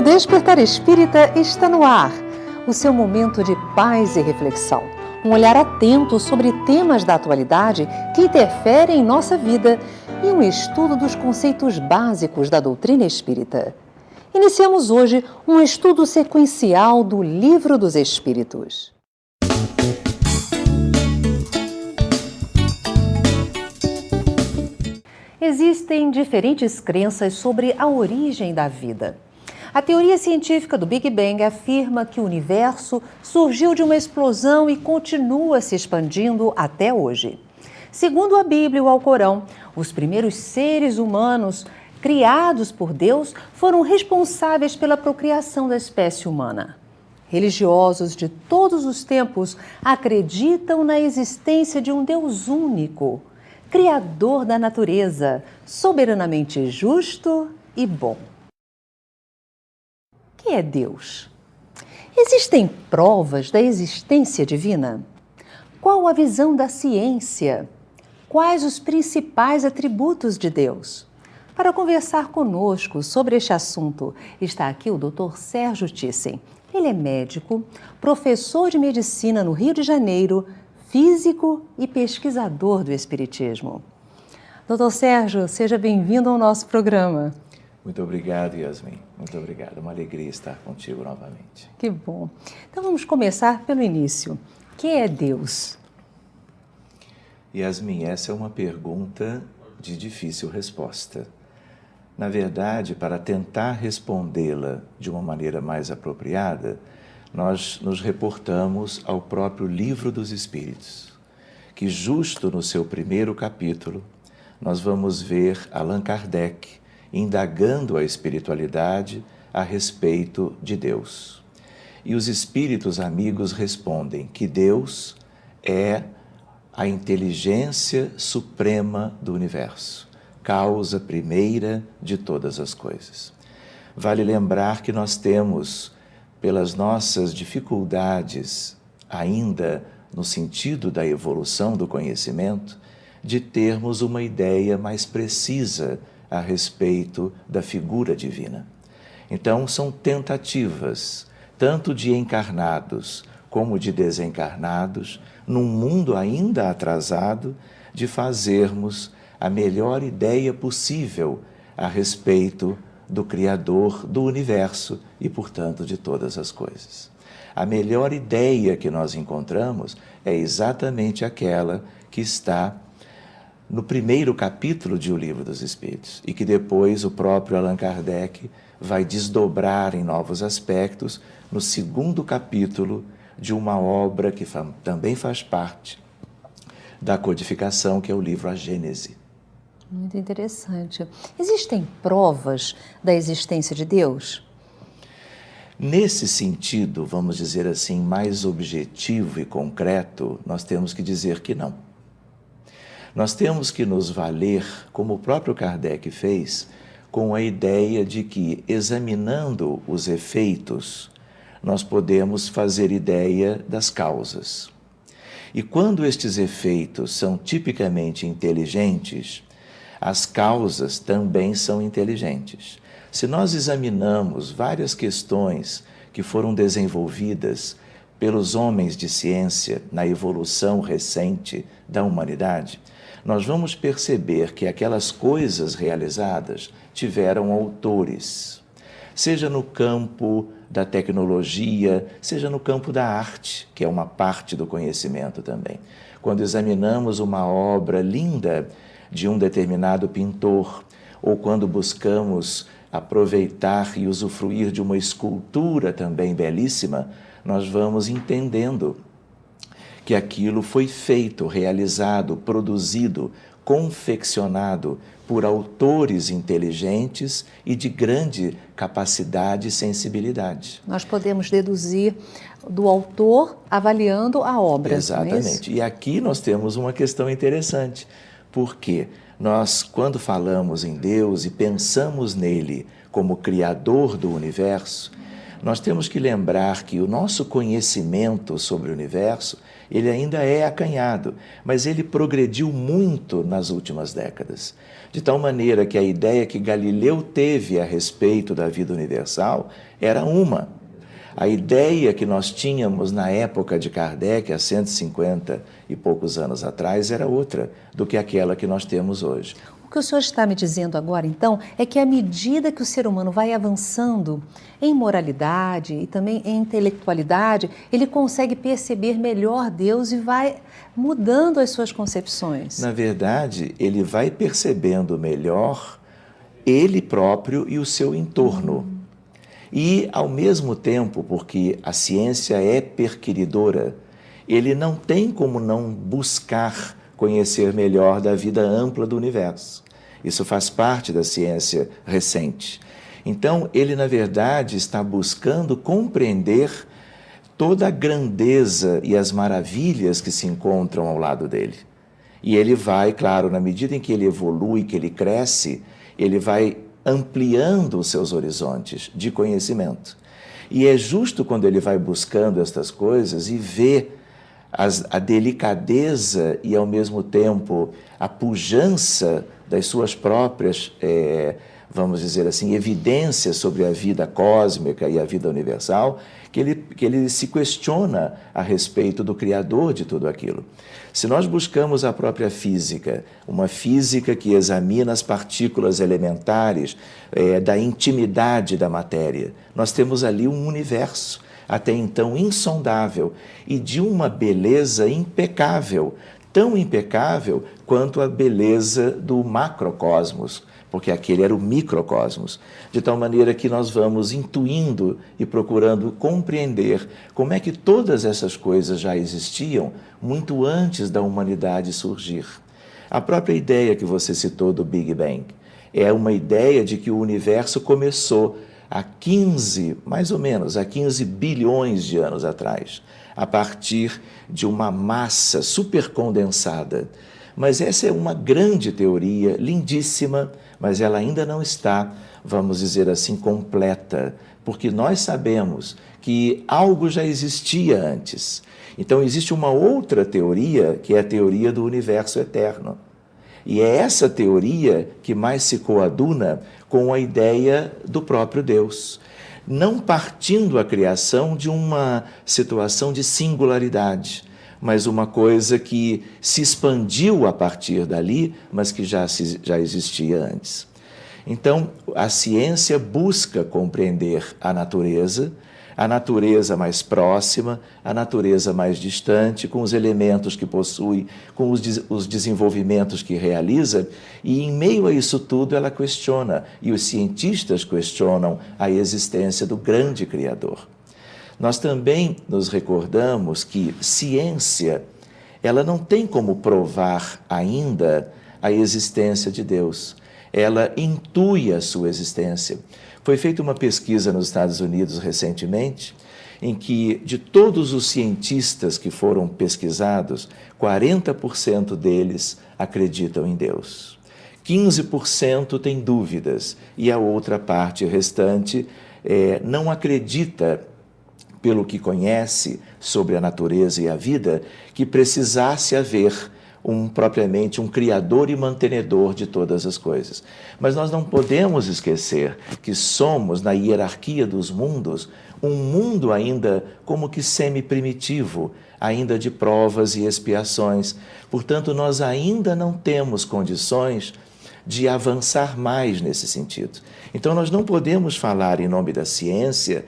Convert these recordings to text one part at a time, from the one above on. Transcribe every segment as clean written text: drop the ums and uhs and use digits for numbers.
Despertar Espírita está no ar, o seu momento de paz e reflexão. Um olhar atento sobre temas da atualidade que interferem em nossa vida e um estudo dos conceitos básicos da doutrina espírita. Iniciamos hoje um estudo sequencial do Livro dos Espíritos. Existem diferentes crenças sobre a origem da vida. A teoria científica do Big Bang afirma que o universo surgiu de uma explosão e continua se expandindo até hoje. Segundo a Bíblia e o Alcorão, os primeiros seres humanos criados por Deus foram responsáveis pela procriação da espécie humana. Religiosos de todos os tempos acreditam na existência de um Deus único, Criador da natureza, soberanamente justo e bom. O que é Deus? Existem provas da existência divina? Qual a visão da ciência? Quais os principais atributos de Deus? Para conversar conosco sobre este assunto, está aqui o Dr. Sérgio Thyssen. Ele é médico, professor de medicina no Rio de Janeiro, físico e pesquisador do Espiritismo. Dr. Sérgio, seja bem-vindo ao nosso programa. Muito obrigado, Yasmin. Muito obrigado. Uma alegria estar contigo novamente. Que bom. Então vamos começar pelo início. O que é Deus? Yasmin, essa é uma pergunta de difícil resposta. Na verdade, para tentar respondê-la de uma maneira mais apropriada, nós nos reportamos ao próprio Livro dos Espíritos, que justo no seu primeiro capítulo, nós vamos ver Allan Kardec indagando a espiritualidade a respeito de Deus. E os espíritos amigos respondem que Deus é a inteligência suprema do universo, causa primeira de todas as coisas. Vale lembrar que nós temos, pelas nossas dificuldades, ainda no sentido da evolução do conhecimento, de termos uma ideia mais precisa a respeito da figura divina. Então, são tentativas, tanto de encarnados como de desencarnados, num mundo ainda atrasado, de fazermos a melhor ideia possível a respeito do Criador do universo e, portanto, de todas as coisas. A melhor ideia que nós encontramos é exatamente aquela que está no primeiro capítulo de O Livro dos Espíritos e que depois o próprio Allan Kardec vai desdobrar em novos aspectos no segundo capítulo de uma obra que também faz parte da codificação, que é o livro A Gênese. Muito interessante. Existem provas da existência de Deus? Nesse sentido, vamos dizer assim, mais objetivo e concreto, nós temos que dizer que não. Nós temos que nos valer, como o próprio Kardec fez, com a ideia de que, examinando os efeitos, nós podemos fazer ideia das causas. E quando estes efeitos são tipicamente inteligentes, as causas também são inteligentes. Se nós examinamos várias questões que foram desenvolvidas pelos homens de ciência na evolução recente da humanidade, nós vamos perceber que aquelas coisas realizadas tiveram autores, seja no campo da tecnologia, seja no campo da arte, que é uma parte do conhecimento também. Quando examinamos uma obra linda de um determinado pintor, ou quando buscamos aproveitar e usufruir de uma escultura também belíssima, nós vamos entendendo que aquilo foi feito, realizado, produzido, confeccionado por autores inteligentes e de grande capacidade e sensibilidade. Nós podemos deduzir do autor avaliando a obra. Exatamente. E aqui nós temos uma questão interessante, porque nós, quando falamos em Deus e pensamos nele como Criador do universo, nós temos que lembrar que o nosso conhecimento sobre o universo ele ainda é acanhado, mas ele progrediu muito nas últimas décadas. De tal maneira que a ideia que Galileu teve a respeito da vida universal era uma. A ideia que nós tínhamos na época de Kardec, há 150 e poucos anos atrás, era outra do que aquela que nós temos hoje. O que o senhor está me dizendo agora, então, é que à medida que o ser humano vai avançando em moralidade e também em intelectualidade, ele consegue perceber melhor Deus e vai mudando as suas concepções. Na verdade, ele vai percebendo melhor ele próprio e o seu entorno. E, ao mesmo tempo, porque a ciência é perquiridora, ele não tem como não buscar conhecer melhor da vida ampla do universo. Isso faz parte da ciência recente. Então, ele, na verdade, está buscando compreender toda a grandeza e as maravilhas que se encontram ao lado dele. E ele vai, claro, na medida em que ele evolui, que ele cresce, ele vai ampliando os seus horizontes de conhecimento. E é justo quando ele vai buscando estas coisas e vê a delicadeza e, ao mesmo tempo, a pujança das suas próprias, vamos dizer assim, evidências sobre a vida cósmica e a vida universal, que ele se questiona a respeito do Criador de tudo aquilo. Se nós buscamos a própria física, uma física que examina as partículas elementares da intimidade da matéria, nós temos ali um universo, até então insondável, e de uma beleza impecável, tão impecável quanto a beleza do macrocosmos, porque aquele era o microcosmos, de tal maneira que nós vamos intuindo e procurando compreender como é que todas essas coisas já existiam muito antes da humanidade surgir. A própria ideia que você citou do Big Bang é uma ideia de que o universo começou há 15, mais ou menos, há 15 bilhões de anos atrás, a partir de uma massa supercondensada. Mas essa é uma grande teoria, lindíssima, mas ela ainda não está, vamos dizer assim, completa, porque nós sabemos que algo já existia antes. Então existe uma outra teoria, que é a teoria do universo eterno. E é essa teoria que mais se coaduna com a ideia do próprio Deus, não partindo a criação de uma situação de singularidade, mas uma coisa que se expandiu a partir dali, mas que já existia antes. Então, a ciência busca compreender a natureza mais próxima, a natureza mais distante, com os elementos que possui, com os desenvolvimentos que realiza, e em meio a isso tudo ela questiona, e os cientistas questionam a existência do grande Criador. Nós também nos recordamos que ciência, ela não tem como provar ainda a existência de Deus. Ela intui a sua existência. Foi feita uma pesquisa nos Estados Unidos recentemente, em que de todos os cientistas que foram pesquisados, 40% deles acreditam em Deus. 15% têm dúvidas e a outra parte restante não acredita, pelo que conhece sobre a natureza e a vida, que precisasse haver propriamente um criador e mantenedor de todas as coisas. Mas nós não podemos esquecer que somos, na hierarquia dos mundos, um mundo ainda como que semi-primitivo, ainda de provas e expiações. Portanto, nós ainda não temos condições de avançar mais nesse sentido. Então, nós não podemos falar em nome da ciência,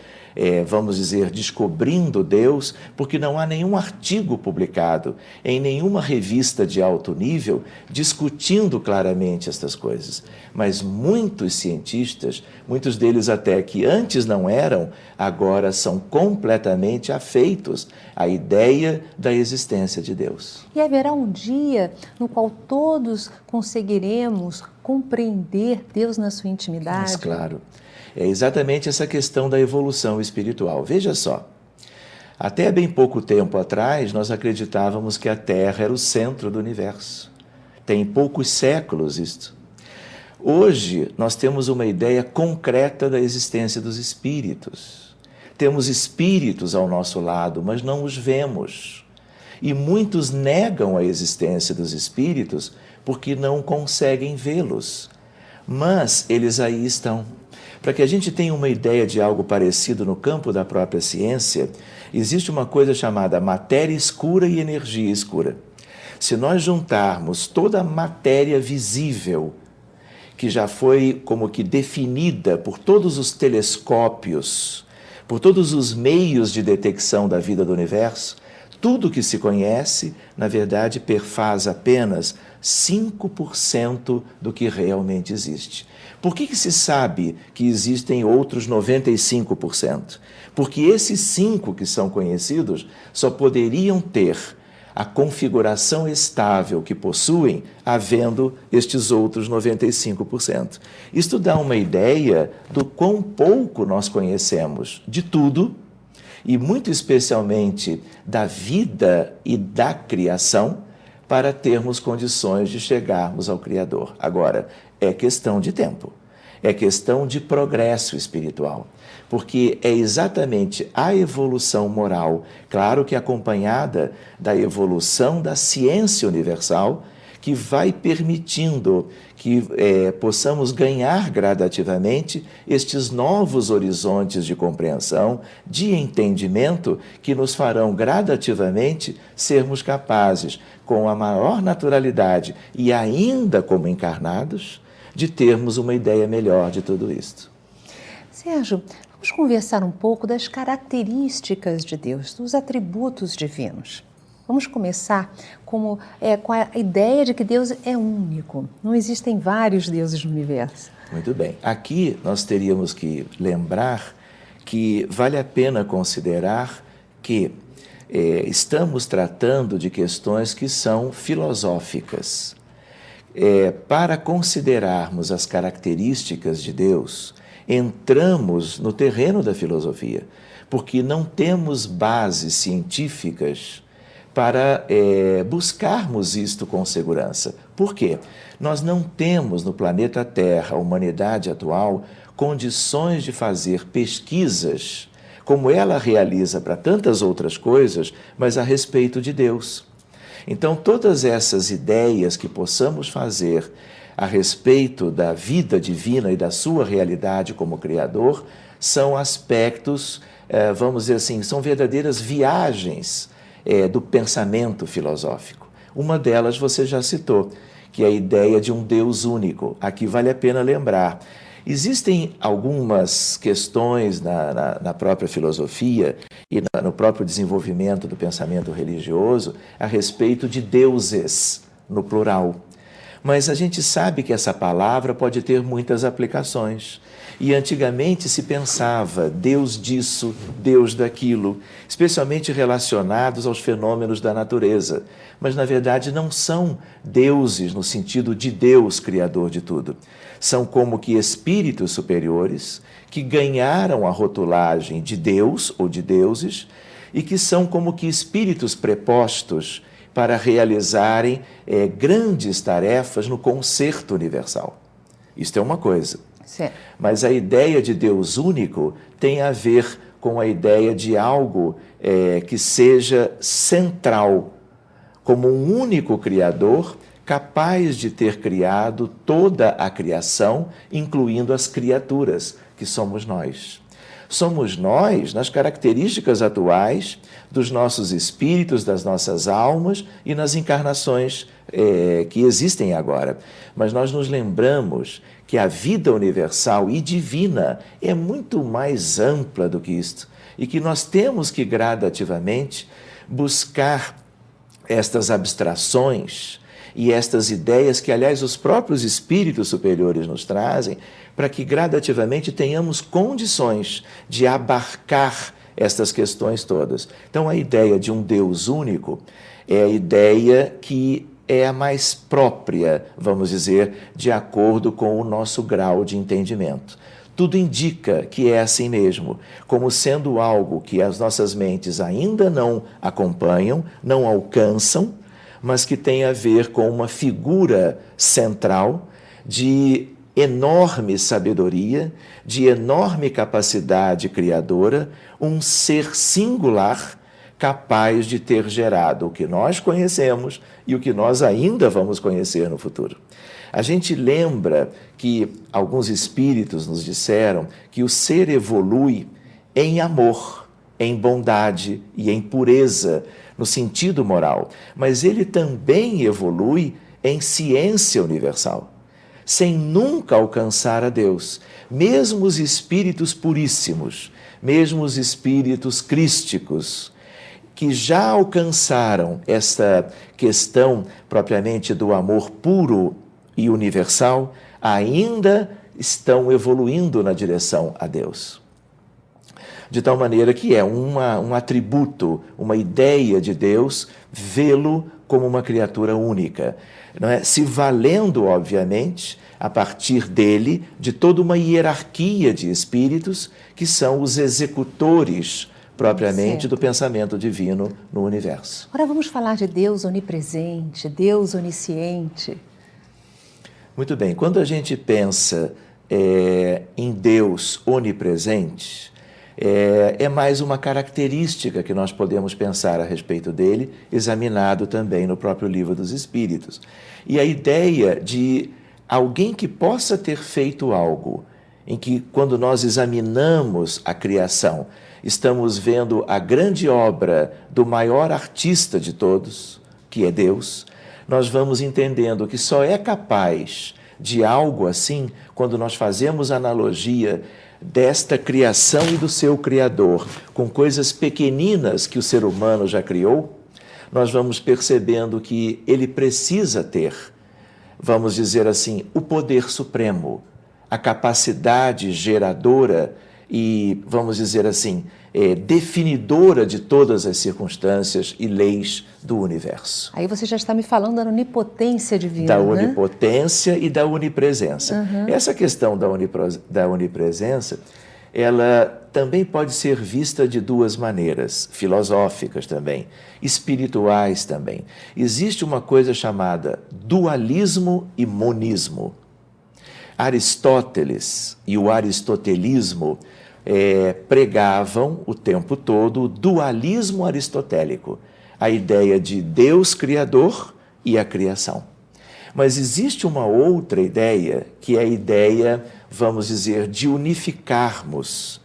vamos dizer, descobrindo Deus, porque não há nenhum artigo publicado em nenhuma revista de alto nível discutindo claramente estas coisas. Mas muitos cientistas, muitos deles até que antes não eram, agora são completamente afeitos à ideia da existência de Deus. E haverá um dia no qual todos conseguiremos compreender Deus na sua intimidade? Mas, claro. É exatamente essa questão da evolução espiritual. Veja só, até bem pouco tempo atrás, nós acreditávamos que a Terra era o centro do universo. Tem poucos séculos isto. Hoje, nós temos uma ideia concreta da existência dos espíritos. Temos espíritos ao nosso lado, mas não os vemos. E muitos negam a existência dos espíritos porque não conseguem vê-los. Mas eles aí estão. Para que a gente tenha uma ideia de algo parecido no campo da própria ciência, existe uma coisa chamada matéria escura e energia escura. Se nós juntarmos toda a matéria visível, que já foi como que definida por todos os telescópios, por todos os meios de detecção da vida do universo, tudo que se conhece, na verdade, perfaz apenas 5% do que realmente existe. Por que se sabe que existem outros 95%? Porque esses 5 que são conhecidos só poderiam ter a configuração estável que possuem, havendo estes outros 95%. Isto dá uma ideia do quão pouco nós conhecemos de tudo, e muito especialmente da vida e da criação, para termos condições de chegarmos ao Criador. Agora, é questão de tempo, é questão de progresso espiritual, porque é exatamente a evolução moral, claro que acompanhada da evolução da ciência universal, que vai permitindo que possamos ganhar gradativamente estes novos horizontes de compreensão, de entendimento, que nos farão gradativamente sermos capazes, com a maior naturalidade e ainda como encarnados, de termos uma ideia melhor de tudo isto. Sérgio, vamos conversar um pouco das características de Deus, dos atributos divinos. Vamos começar com a ideia de que Deus é único. Não existem vários deuses no universo. Muito bem. Aqui nós teríamos que lembrar que vale a pena considerar que estamos tratando de questões que são filosóficas. Para considerarmos as características de Deus, entramos no terreno da filosofia, porque não temos bases científicas para buscarmos isto com segurança. Por quê? Nós não temos no planeta Terra, a humanidade atual, condições de fazer pesquisas como ela realiza para tantas outras coisas, mas a respeito de Deus. Então, todas essas ideias que possamos fazer a respeito da vida divina e da sua realidade como Criador, são aspectos, vamos dizer assim, são verdadeiras viagens do pensamento filosófico. Uma delas você já citou, que é a ideia de um Deus único. Aqui vale a pena lembrar. Existem algumas questões na própria filosofia e no próprio desenvolvimento do pensamento religioso a respeito de deuses, no plural. Mas a gente sabe que essa palavra pode ter muitas aplicações. E antigamente se pensava Deus disso, Deus daquilo, especialmente relacionados aos fenômenos da natureza. Mas, na verdade, não são deuses no sentido de Deus, criador de tudo. São como que espíritos superiores que ganharam a rotulagem de Deus ou de deuses e que são como que espíritos prepostos para realizarem grandes tarefas no concerto universal. Isto é uma coisa. Certo. Mas a ideia de Deus único tem a ver com a ideia de algo que seja central, como um único Criador capaz de ter criado toda a criação, incluindo as criaturas, que somos nós. Somos nós, nas características atuais dos nossos espíritos, das nossas almas e nas encarnações que existem agora. Mas nós nos lembramos que a vida universal e divina é muito mais ampla do que isto e que nós temos que gradativamente buscar estas abstrações e estas ideias que, aliás, os próprios espíritos superiores nos trazem, para que gradativamente tenhamos condições de abarcar estas questões todas. Então, a ideia de um Deus único é a ideia que é a mais própria, vamos dizer, de acordo com o nosso grau de entendimento. Tudo indica que é assim mesmo, como sendo algo que as nossas mentes ainda não acompanham, não alcançam, mas que tem a ver com uma figura central de enorme sabedoria, de enorme capacidade criadora, um ser singular, capaz de ter gerado o que nós conhecemos e o que nós ainda vamos conhecer no futuro. A gente lembra que alguns espíritos nos disseram que o ser evolui em amor, em bondade e em pureza, no sentido moral, mas ele também evolui em ciência universal, sem nunca alcançar a Deus. Mesmo os espíritos puríssimos, mesmo os espíritos crísticos, que já alcançaram esta questão propriamente do amor puro e universal, ainda estão evoluindo na direção a Deus. De tal maneira que é um atributo, uma ideia de Deus, vê-lo como uma criatura única, não é? Se valendo, obviamente, a partir dele, de toda uma hierarquia de espíritos que são os executores propriamente certo. do pensamento divino no universo. Agora vamos falar de Deus onipresente, Deus onisciente. Muito bem, quando a gente pensa em Deus onipresente, é mais uma característica que nós podemos pensar a respeito dele, examinado também no próprio Livro dos Espíritos. E a ideia de alguém que possa ter feito algo, em que, quando nós examinamos a criação, estamos vendo a grande obra do maior artista de todos, que é Deus, nós vamos entendendo que só é capaz de algo assim quando nós fazemos analogia desta criação e do seu Criador com coisas pequeninas que o ser humano já criou. Nós vamos percebendo que ele precisa ter, vamos dizer assim, o poder supremo, a capacidade geradora e, vamos dizer assim, definidora de todas as circunstâncias e leis do universo. Aí você já está me falando da onipotência divina, Da né? onipotência e da onipresença. Essa questão da onipresença, ela também pode ser vista de duas maneiras, filosóficas também, espirituais também. Existe uma coisa chamada dualismo e monismo. Aristóteles e o aristotelismo pregavam o tempo todo o dualismo aristotélico, a ideia de Deus criador e a criação. Mas existe uma outra ideia, que é a ideia, vamos dizer, de unificarmos,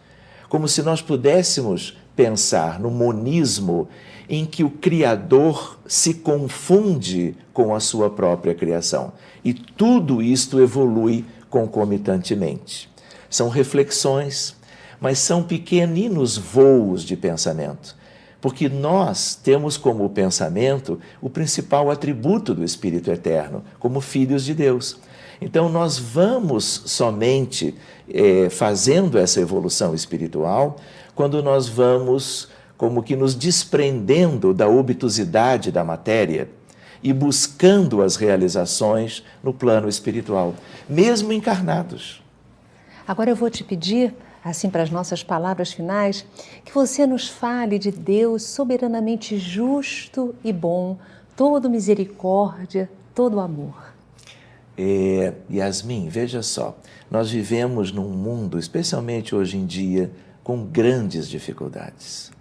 como se nós pudéssemos pensar no monismo em que o Criador se confunde com a sua própria criação. E tudo isto evolui concomitantemente. São reflexões, mas são pequeninos voos de pensamento, porque nós temos como pensamento o principal atributo do Espírito Eterno, como filhos de Deus. Então, nós vamos somente fazendo essa evolução espiritual quando nós vamos como que nos desprendendo da obtusidade da matéria e buscando as realizações no plano espiritual, mesmo encarnados. Agora eu vou te pedir, assim para as nossas palavras finais, que você nos fale de Deus soberanamente justo e bom, todo misericórdia, todo amor. Yasmin, veja só, nós vivemos num mundo, especialmente hoje em dia, com grandes dificuldades.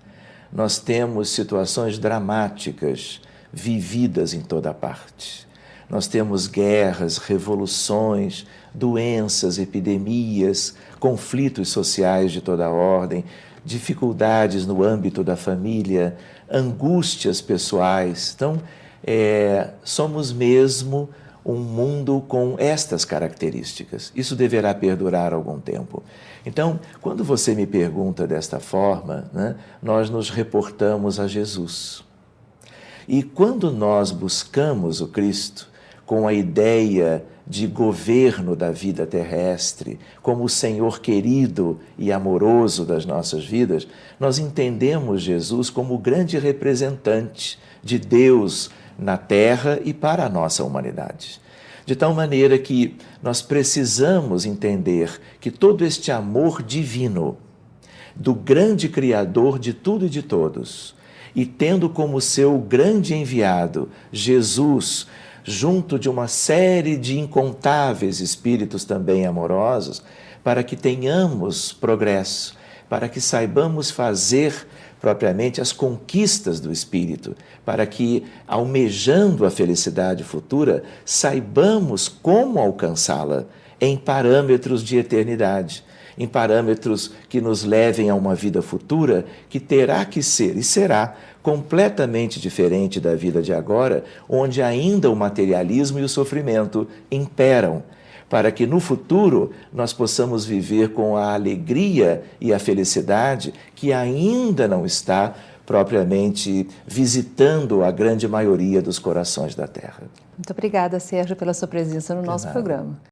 Nós temos situações dramáticas vividas em toda parte. Nós temos guerras, revoluções, doenças, epidemias, conflitos sociais de toda ordem, dificuldades no âmbito da família, angústias pessoais. Então, somos mesmo um mundo com estas características. Isso deverá perdurar algum tempo. Então, quando você me pergunta desta forma, né, nós nos reportamos a Jesus. E quando nós buscamos o Cristo com a ideia de governo da vida terrestre, como o Senhor querido e amoroso das nossas vidas, nós entendemos Jesus como o grande representante de Deus na Terra e para a nossa humanidade. De tal maneira que nós precisamos entender que todo este amor divino do grande Criador de tudo e de todos, e tendo como seu grande enviado Jesus, junto de uma série de incontáveis espíritos também amorosos, para que tenhamos progresso, para que saibamos fazer propriamente as conquistas do espírito, para que, almejando a felicidade futura, saibamos como alcançá-la em parâmetros de eternidade, em parâmetros que nos levem a uma vida futura que terá que ser e será completamente diferente da vida de agora, onde ainda o materialismo e o sofrimento imperam, para que no futuro nós possamos viver com a alegria e a felicidade que ainda não está propriamente visitando a grande maioria dos corações da Terra. Muito obrigada, Sérgio, pela sua presença no nosso programa.